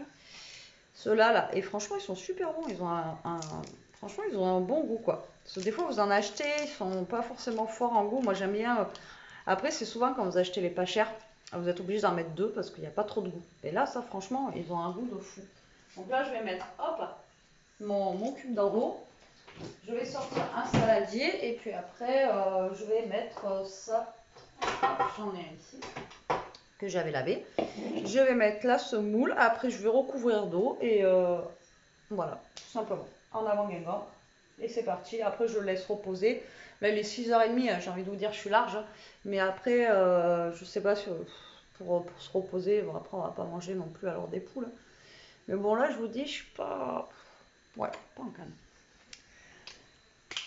Ceux-là là, et franchement ils sont super bons. Ils ont franchement ils ont un bon goût quoi. Parce que des fois vous en achetez, ils sont pas forcément forts en goût. Moi j'aime bien. Après c'est souvent quand vous achetez les pas chers, vous êtes obligé d'en mettre deux parce qu'il n'y a pas trop de goût. Et là ça franchement ils ont un goût de fou. Donc là je vais mettre hop mon cube d'en haut. Je vais sortir un saladier et puis après je vais mettre ça. J'en ai un ici que j'avais lavé. Je vais mettre la semoule. Après je vais recouvrir d'eau et voilà, tout simplement. En avant Guingamp. Et c'est parti. Après, je le laisse reposer. Là, il est 6h30, j'ai envie de vous dire, je suis large. Mais après, je sais pas, pour se reposer. Bon, après, on va pas manger non plus alors des poules. Mais bon, là, je vous dis, je suis pas. Ouais, pas en canne.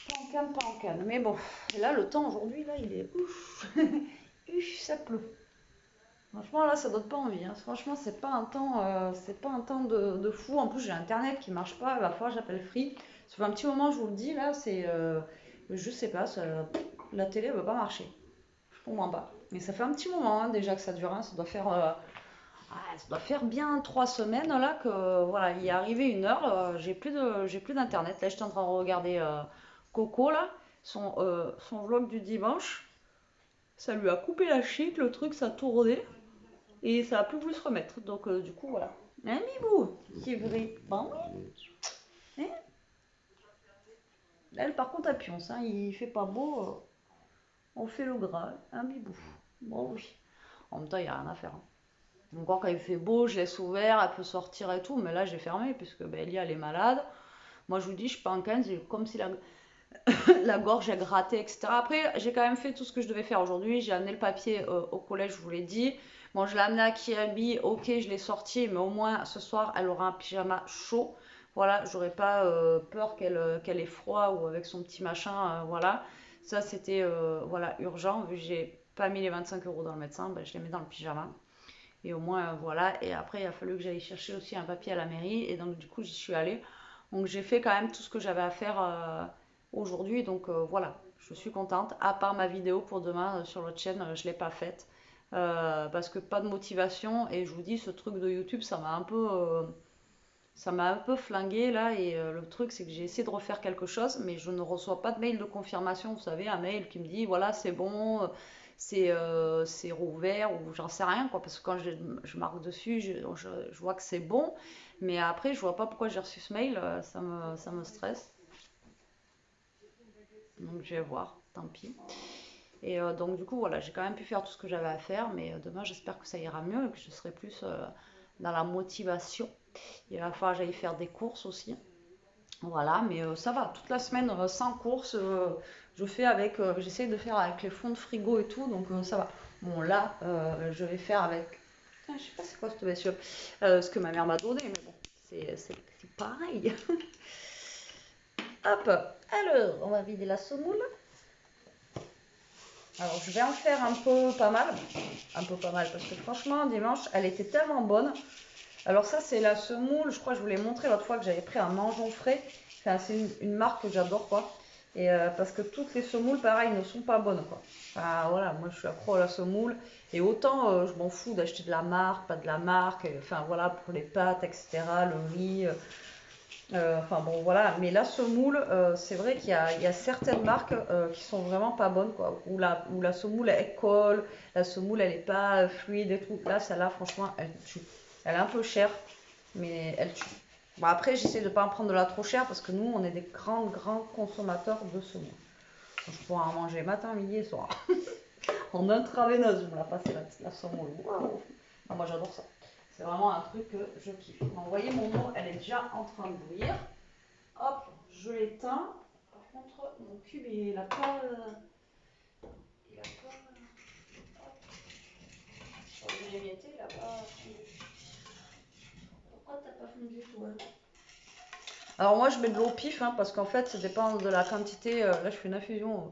Pas en canne, pas en canne. Mais bon, et là, le temps aujourd'hui, là, il est ouf. Ouf, ça pleut. Franchement, là, ça donne pas envie. Hein. Franchement, c'est pas un temps de fou. En plus, j'ai Internet qui marche pas. Il va falloir que j'appelle Free. Ça fait un petit moment, je vous le dis, là, je sais pas, la télé veut pas marcher. Je comprends pas. Mais ça fait un petit moment hein, déjà que ça dure. Hein. Ça doit faire bien 3 semaines là que voilà, il est arrivé une heure. J'ai plus d'internet. Là, j'étais en train de regarder Coco là, son vlog du dimanche. Ça lui a coupé la chic, le truc, ça a tourné et ça a plus voulu se remettre. Donc du coup voilà. Hein, Mibou, c'est vrai. Bon, oui. Hein. Elle par contre, à pionce, hein, il fait pas beau. On fait le gras, un Mibou. Bon oui. En même temps, il n'y a rien à faire. Hein. Encore quand il fait beau, je laisse ouvert, elle peut sortir et tout, mais là j'ai fermé puisque Elia elle est malade. Moi je vous dis, je suis pas en 15, c'est comme si la gorge a gratté, etc. Après, j'ai quand même fait tout ce que je devais faire aujourd'hui. J'ai amené le papier au collège, je vous l'ai dit. Bon, je l'ai amené à Kiabi, ok, je l'ai sorti, mais au moins ce soir elle aura un pyjama chaud. Voilà, j'aurais pas peur qu'elle ait froid ou avec son petit machin, voilà. Ça c'était voilà, urgent, vu que j'ai pas mis les 25 € dans le médecin, ben, je les mets dans le pyjama. Et au moins, voilà. Et après, il a fallu que j'aille chercher aussi un papier à la mairie. Et donc, du coup, j'y suis allée. Donc, j'ai fait quand même tout ce que j'avais à faire aujourd'hui. Donc, voilà. Je suis contente. À part ma vidéo pour demain sur l'autre chaîne, je ne l'ai pas faite. Parce que pas de motivation. Et je vous dis, ce truc de YouTube, ça m'a un peu flingué là. Et le truc, c'est que j'ai essayé de refaire quelque chose. Mais je ne reçois pas de mail de confirmation. Vous savez, un mail qui me dit, voilà, c'est bon. C'est rouvert ou j'en sais rien quoi parce que quand je marque dessus je vois que c'est bon mais après je vois pas pourquoi j'ai reçu ce mail ça me stresse donc je vais voir tant pis et donc du coup voilà j'ai quand même pu faire tout ce que j'avais à faire mais demain j'espère que ça ira mieux et que je serai plus dans la motivation il va falloir que j'aille faire des courses aussi voilà, mais ça va, toute la semaine sans course, j'essaie de faire avec les fonds de frigo et tout, donc ça va. Bon, là, je vais faire avec, je sais pas c'est quoi cette bestiole, ce que ma mère m'a donné, mais bon, c'est pareil. Hop, alors, on va vider la semoule. Alors, je vais en faire un peu pas mal, parce que franchement, dimanche, elle était tellement bonne. Alors ça, c'est la semoule, je crois que je vous l'ai montré l'autre fois que j'avais pris un mangeon frais. Enfin, c'est une marque que j'adore, quoi. Et parce que toutes les semoules, pareil, ne sont pas bonnes, quoi. Enfin, voilà, moi, je suis accro à la semoule. Et autant, je m'en fous d'acheter de la marque, pas de la marque. Enfin, voilà, pour les pâtes, etc., le riz. Enfin, bon, voilà. Mais la semoule, c'est vrai qu'il y a certaines marques qui sont vraiment pas bonnes, quoi. Où la semoule, elle colle. La semoule, elle n'est pas fluide et tout. Là, celle-là, franchement, elle tue. Elle est un peu chère, mais elle tue. Bon, après, j'essaie de ne pas en prendre de la trop chère parce que nous, on est des grands consommateurs de semoule. Je pourrais en manger matin, midi et soir. En intraveineuse, je me la passe la semoule. Wow. Ah, moi, j'adore ça. C'est vraiment un truc que je kiffe. Donc, vous voyez, mon eau, elle est déjà en train de bouillir. Hop, je l'éteins. Par contre, mon cube, il n'a pas... Il a pas... Hop. Sur le émietté, il n'a pas... Pourquoi t'as pas fondu toi? Alors moi je mets de l'eau au pif hein, parce qu'en fait ça dépend de la quantité. Là je fais une infusion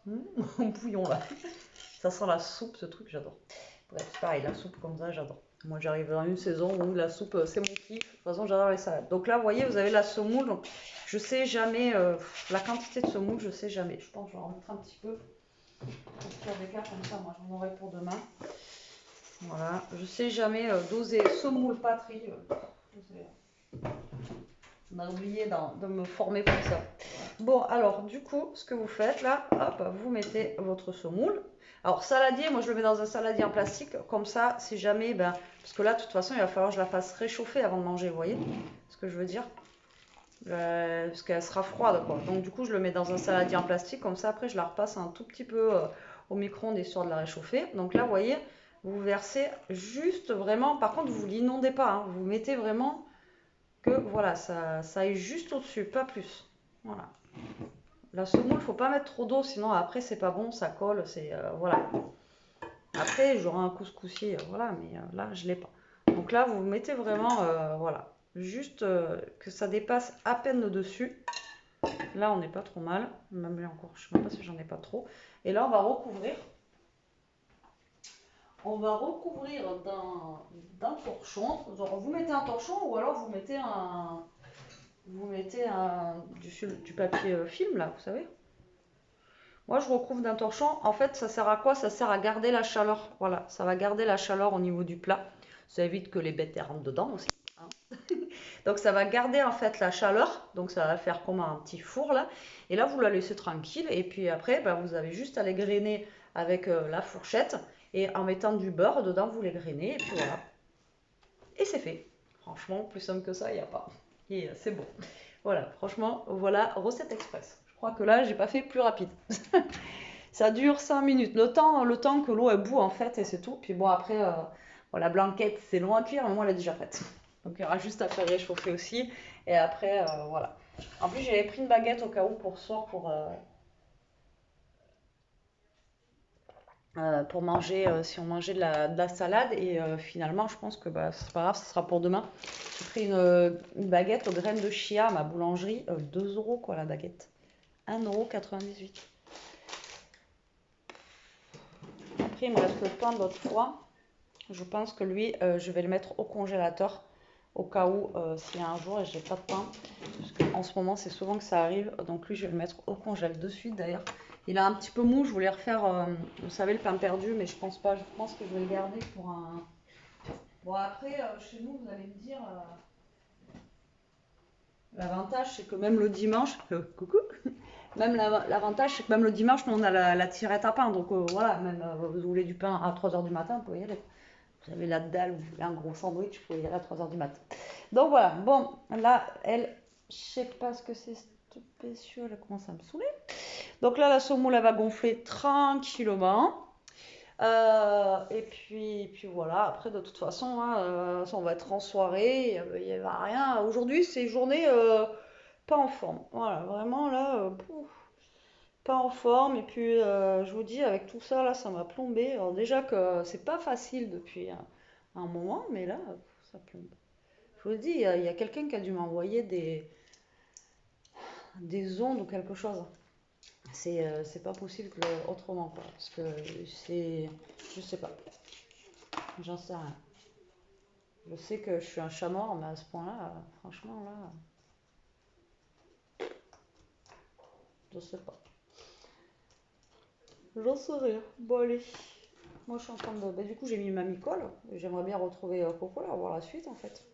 au bouillon là. Ça sent la soupe ce truc, j'adore. Bref, c'est pareil, la soupe comme ça j'adore. Moi j'arrive dans une saison où la soupe c'est mon kiff. De toute façon j'adore les salades. Donc là vous voyez vous avez la semoule. Donc je sais jamais la quantité de semoule, je sais jamais. Je pense que je vais en mettre un petit peu. Pour faire des cas comme ça, moi j'en aurai pour demain. Voilà, je sais jamais doser semoule patrie. On a oublié de me former pour ça. Bon, alors, du coup, ce que vous faites là, hop, vous mettez votre semoule. Alors, saladier, moi je le mets dans un saladier en plastique, comme ça, si jamais, parce que là, de toute façon, il va falloir que je la fasse réchauffer avant de manger, vous voyez ce que je veux dire parce qu'elle sera froide, quoi. Donc, du coup, je le mets dans un saladier en plastique, comme ça, après, je la repasse un tout petit peu au micro-ondes histoire de la réchauffer. Donc là, vous voyez, vous versez juste vraiment, par contre, vous l'inondez pas, hein, vous mettez vraiment que voilà, ça aille juste au-dessus, pas plus. Voilà. La semoule, faut pas mettre trop d'eau, sinon après c'est pas bon, ça colle, c'est voilà. Après j'aurai un couscoussier, voilà, mais là je l'ai pas. Donc là vous mettez vraiment, voilà, juste que ça dépasse à peine le dessus. Là on n'est pas trop mal, même là encore, je sais même pas si j'en ai pas trop. Et là on va recouvrir. On va recouvrir d'un torchon. Genre, vous mettez un torchon ou alors vous mettez du papier film là, vous savez. Moi, je recouvre d'un torchon. En fait, ça sert à quoi? Ça sert à garder la chaleur. Voilà, ça va garder la chaleur au niveau du plat. Ça évite que les bêtes rentrent dedans aussi, hein. Donc, ça va garder en fait la chaleur. Donc, ça va faire comme un petit four là. Et là, vous la laissez tranquille. Et puis après, ben, vous avez juste à les grainer avec la fourchette. Et en mettant du beurre dedans, vous les grainez. Et puis voilà. Et c'est fait. Franchement, plus simple que ça, il n'y a pas. Et c'est bon. Voilà, franchement, voilà, recette express. Je crois que là, j'ai pas fait plus rapide. Ça dure 5 minutes. Le temps que l'eau elle bout en fait, et c'est tout. Puis bon, après, bon, la blanquette, c'est long à cuire, mais moi, elle est déjà prête. Donc il y aura juste à faire réchauffer aussi. Et après, voilà. En plus, j'avais pris une baguette au cas où pour ce soir pour manger, si on mangeait de la salade. Et finalement, je pense que bah, c'est pas grave, ce sera pour demain. J'ai pris une baguette aux graines de chia à ma boulangerie. 2 euros quoi la baguette. 1,98 €. Après, il me reste le pain de l'autre fois. Je pense que lui, je vais le mettre au congélateur au cas où s'il y a un jour et j'ai pas de pain. Parce qu'en ce moment, c'est souvent que ça arrive. Donc lui, je vais le mettre au congèle de suite d'ailleurs. Il a un petit peu mou, je voulais refaire, vous savez, le pain perdu, mais je pense pas. Je pense que je vais le garder pour un. Bon, après, chez nous, vous allez me dire, l'avantage, c'est que même le dimanche, coucou, même l'avantage, c'est que même le dimanche, nous, on a la tirette à pain. Donc voilà, même vous voulez du pain à 3 h du matin, vous pouvez y aller. Vous avez la dalle, vous voulez un gros sandwich, vous pouvez y aller à 3 h du matin. Donc voilà, bon, là, elle, je sais pas ce que c'est, cette bestiole, elle commence à me saouler. Donc là, la semoule, elle va gonfler tranquillement. Et puis voilà, après de toute façon, hein, on va être en soirée, il n'y va rien. Aujourd'hui, c'est journée pas en forme. Voilà, vraiment là, pas en forme. Et puis je vous dis, avec tout ça, là, ça m'a plombé. Alors déjà que c'est pas facile depuis un moment, mais là, ça plombe. Je vous dis, il y a quelqu'un qui a dû m'envoyer des ondes ou quelque chose. C'est pas possible autrement, quoi. Parce que c'est. Je sais pas. J'en sais rien. Je sais que je suis un chat mort, mais à ce point-là, franchement, là. Je sais pas. J'en sais rien. Bon, allez. Moi, je suis en train de. Bah, du coup, j'ai mis ma micole. J'aimerais bien retrouver Coco, là, voir la suite, en fait.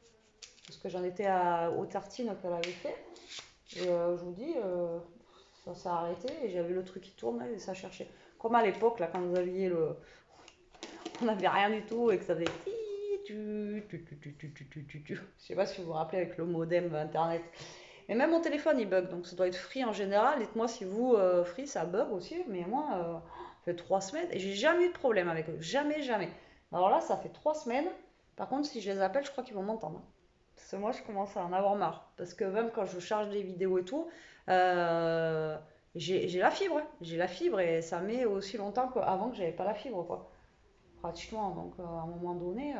Parce que j'en étais aux tartines qu'elle avait fait. Et je vous dis, ça s'est arrêté et j'avais le truc qui tournait et ça cherchait. Comme à l'époque, là, quand vous aviez le. On n'avait rien du tout et que ça faisait. Je sais pas si vous vous rappelez avec le modem internet. Mais même mon téléphone il bug, donc ça doit être Free en général. Dites-moi si vous, Free, ça bug aussi. Mais moi, ça fait 3 semaines et j'ai jamais eu de problème avec eux. Jamais, jamais. Alors là, ça fait 3 semaines. Par contre, si je les appelle, je crois qu'ils vont m'entendre, hein. Parce que moi, je commence à en avoir marre. Parce que même quand je charge des vidéos et tout, j'ai la fibre, hein. J'ai la fibre et ça met aussi longtemps qu'avant que j'avais pas la fibre, quoi. Pratiquement. Donc, à un moment donné.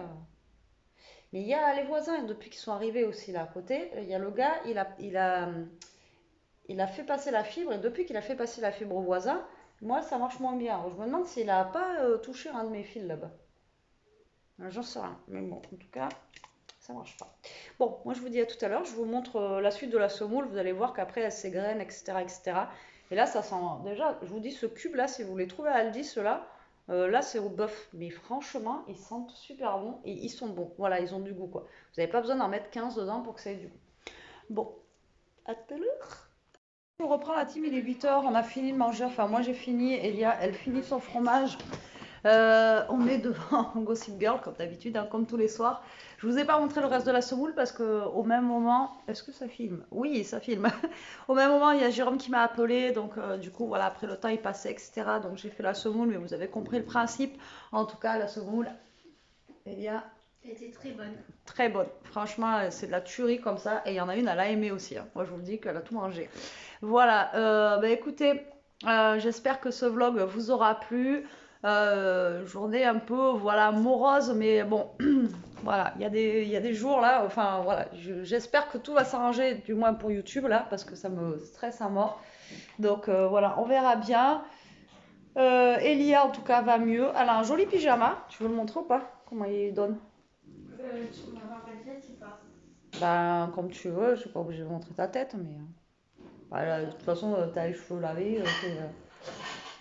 Mais il y a les voisins, depuis qu'ils sont arrivés aussi là à côté, il y a le gars, il a fait passer la fibre, et depuis qu'il a fait passer la fibre au voisin, moi ça marche moins bien. Alors, je me demande s'il a pas touché un de mes fils là-bas. J'en sais rien, mais bon, en tout cas, ça marche pas. Bon, moi je vous dis à tout à l'heure, je vous montre la suite de la semoule, vous allez voir qu'après elle s'égrène, etc., etc. Et là, ça sent, déjà, je vous dis, ce cube là, si vous les trouvez à Aldi, ceux-là, là c'est au bœuf, mais franchement, ils sentent super bon et ils sont bons. Voilà, ils ont du goût quoi. Vous n'avez pas besoin d'en mettre 15 dedans pour que ça ait du goût. Bon, à tout à l'heure. On reprend la team, il est 8 h, on a fini de manger, enfin moi j'ai fini, Elia elle finit son fromage. On est devant Gossip Girl comme d'habitude, hein, comme tous les soirs. Je vous ai pas montré le reste de la semoule parce que au même moment, est-ce que ça filme? Oui, ça filme. Au même moment, il y a Jérôme qui m'a appelé, donc du coup voilà, après le temps il passait, etc. Donc j'ai fait la semoule, mais vous avez compris le principe. En tout cas, la semoule, Elia, Elle était très bonne. Très bonne. Franchement, c'est de la tuerie comme ça. Et il y en a une, elle a aimé aussi, hein. Moi, je vous le dis qu'elle a tout mangé. Voilà. Bah, écoutez, j'espère que ce vlog vous aura plu. Journée un peu, voilà, morose, mais bon, voilà, il y a des jours là, enfin voilà, j'espère que tout va s'arranger, du moins pour YouTube là, parce que ça me stresse à mort. Donc voilà, on verra bien. Elia en tout cas va mieux. Elle a un joli pyjama. Tu veux le montrer ou pas? Comment il donne? Tu m'as pas tête ou pas? Ben, comme tu veux, je suis pas obligée de montrer ta tête, mais. Bah, là, de toute façon, t'as les cheveux lavés,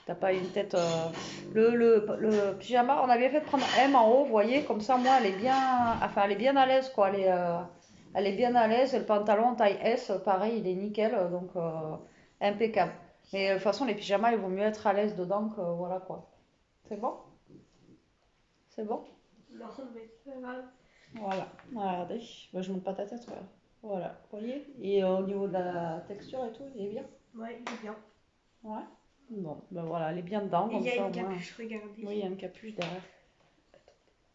t'as pas une tête. Le pyjama, on a bien fait de prendre M en haut, vous voyez, comme ça, moi, elle est bien. Enfin, elle est bien à l'aise, quoi. Elle est bien à l'aise. Et le pantalon en taille S, pareil, il est nickel, donc impeccable. Mais de toute façon, les pyjamas, il vaut mieux être à l'aise dedans que voilà, quoi. C'est bon? C'est bon? Non, mais c'est pas grave. Voilà, regardez, bah, je monte pas ta tête, regarde. Voilà, vous voyez? Et au niveau de la texture et tout, il est bien? Ouais, il est bien. Ouais. Bon, ben voilà, elle est bien dedans, Et il comme y a ça au une moins. capuche, regardez. Oui, il y a une capuche derrière.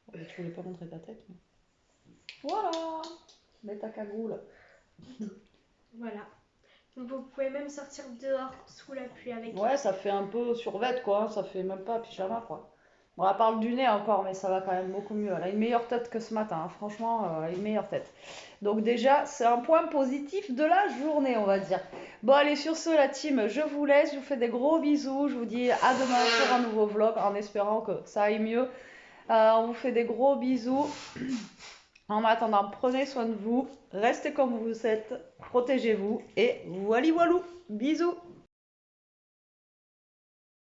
Oh, tu voulais pas montrer ta tête, mais. Voilà! Mets ta cagoule. Voilà. Donc vous pouvez même sortir dehors sous la pluie avec. Ouais, ça fait un peu survêt, quoi, hein, ça fait même pas pyjama, quoi. Bon, elle parle du nez encore, mais ça va quand même beaucoup mieux. Elle a une meilleure tête que ce matin, hein. Franchement, elle a une meilleure tête. Donc déjà, c'est un point positif de la journée, on va dire. Bon, allez, sur ce, la team, je vous laisse, je vous fais des gros bisous, je vous dis à demain pour un nouveau vlog, en espérant que ça aille mieux. On vous fait des gros bisous. En attendant, prenez soin de vous, restez comme vous êtes, protégez-vous et voilou voilou. Bisous!